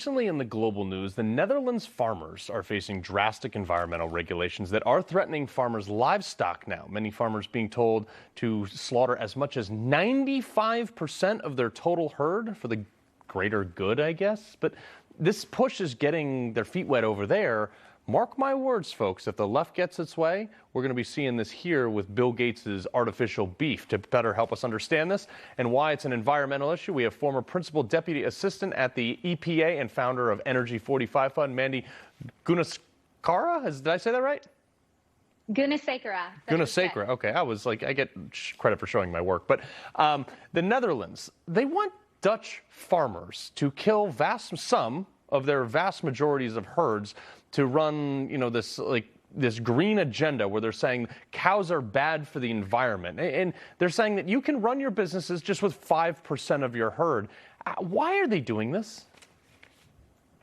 Recently in the global news, the Netherlands farmers are facing drastic environmental regulations that are threatening farmers' livestock now. Many farmers being told to slaughter as much as 95% of their total herd for the greater good, I guess. But this push is getting their feet wet over there. Mark my words, folks, if the left gets its way, we're going to be seeing this here with Bill Gates' artificial beef. To better help us understand this and why it's an environmental issue, we have former principal deputy assistant at the EPA and founder of Energy 45 Fund, Mandy Gunasekara. Did I say that right? Gunasekara. Gunasekara. Okay, I get credit for showing my work. But the Netherlands, they want Dutch farmers to kill some of their vast majorities of herds to run, this green agenda where they're saying cows are bad for the environment. And they're saying that you can run your businesses just with 5% of your herd. Why are they doing this?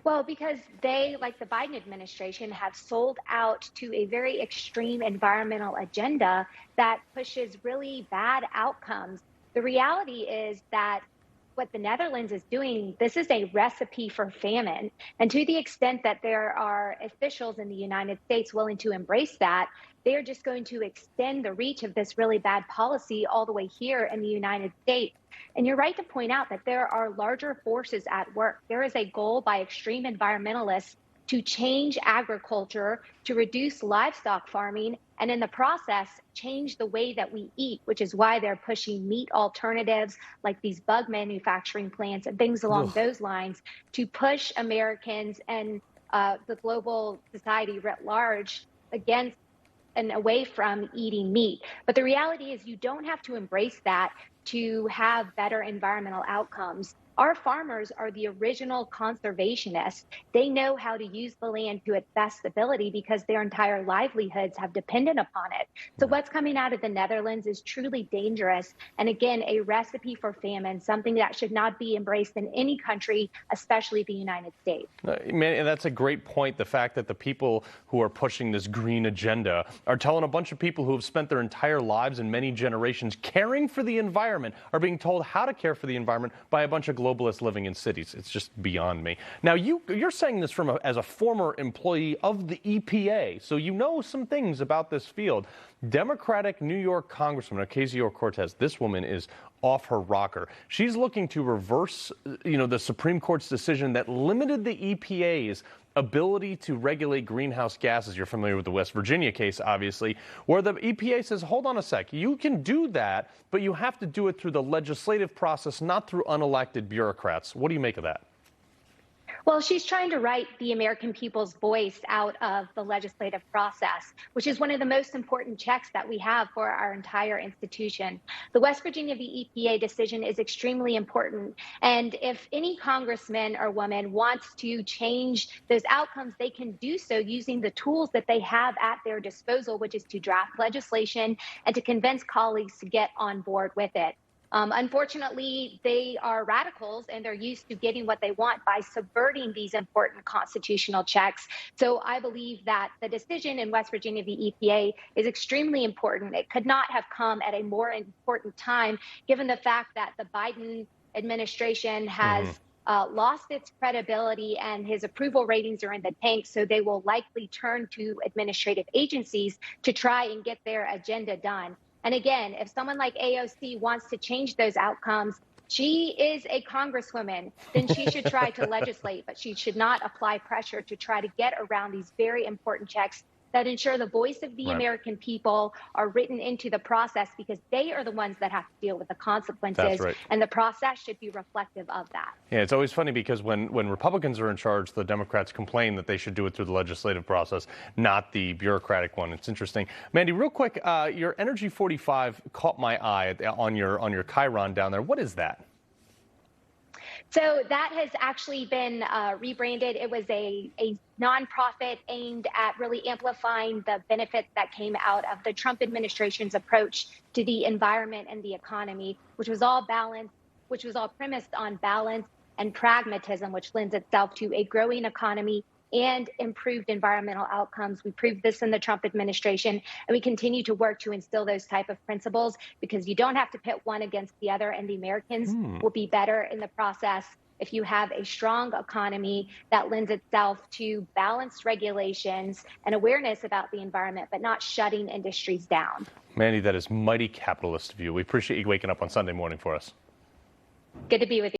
Well, because they, like the Biden administration, have sold out to a very extreme environmental agenda that pushes really bad outcomes. The reality is that what the Netherlands is doing, this is a recipe for famine. And to the extent that there are officials in the United States willing to embrace that, they are just going to extend the reach of this really bad policy all the way here in the United States. And you're right to point out that there are larger forces at work. There is a goal by extreme environmentalists to change agriculture, to reduce livestock farming, and in the process, change the way that we eat, which is why they're pushing meat alternatives like these bug manufacturing plants and things along those lines to push Americans and the global society writ large against and away from eating meat. But the reality is you don't have to embrace that to have better environmental outcomes. Our farmers are the original conservationists. They know how to use the land to its best ability because their entire livelihoods have depended upon it. So what's coming out of the Netherlands is truly dangerous. And again, a recipe for famine, something that should not be embraced in any country, especially the United States. Man, and that's a great point. The fact that the people who are pushing this green agenda are telling a bunch of people who have spent their entire lives and many generations caring for the environment are being told how to care for the environment by a bunch of globalists living in cities. It's just beyond me. Now, you're saying this as a former employee of the EPA, so you know some things about this field. Democratic New York Congresswoman Ocasio-Cortez, this woman is off her rocker. She's looking to reverse, the Supreme Court's decision that limited the EPA's ability to regulate greenhouse gases. You're familiar with the West Virginia case, obviously, where the EPA says, hold on a sec, you can do that, but you have to do it through the legislative process, not through unelected bureaucrats. What do you make of that? Well, she's trying to write the American people's voice out of the legislative process, which is one of the most important checks that we have for our entire institution. The West Virginia v. EPA decision is extremely important. And if any congressman or woman wants to change those outcomes, they can do so using the tools that they have at their disposal, which is to draft legislation and to convince colleagues to get on board with it. Unfortunately, they are radicals and they're used to getting what they want by subverting these important constitutional checks. So I believe that the decision in West Virginia v. EPA is extremely important. It could not have come at a more important time, given the fact that the Biden administration has lost its credibility and his approval ratings are in the tank. So they will likely turn to administrative agencies to try and get their agenda done. And again, if someone like AOC wants to change those outcomes, she is a congresswoman, then she should try to legislate, but she should not apply pressure to try to get around these very important checks that ensure the voice of the American people are written into the process because they are the ones that have to deal with the consequences. That's right. And the process should be reflective of that. Yeah, it's always funny because when Republicans are in charge, the Democrats complain that they should do it through the legislative process, not the bureaucratic one. It's interesting. Mandy, real quick, your Energy 45 caught my eye on your Chiron down there. What is that? So that has actually been rebranded. It was a nonprofit aimed at really amplifying the benefits that came out of the Trump administration's approach to the environment and the economy, which was all premised on balance and pragmatism, which lends itself to a growing economy and improved environmental outcomes. We proved this in the Trump administration, and we continue to work to instill those type of principles because you don't have to pit one against the other, and the Americans will be better in the process if you have a strong economy that lends itself to balanced regulations and awareness about the environment, but not shutting industries down. Mandy, that is mighty capitalist of you. We appreciate you waking up on Sunday morning for us. Good to be with you.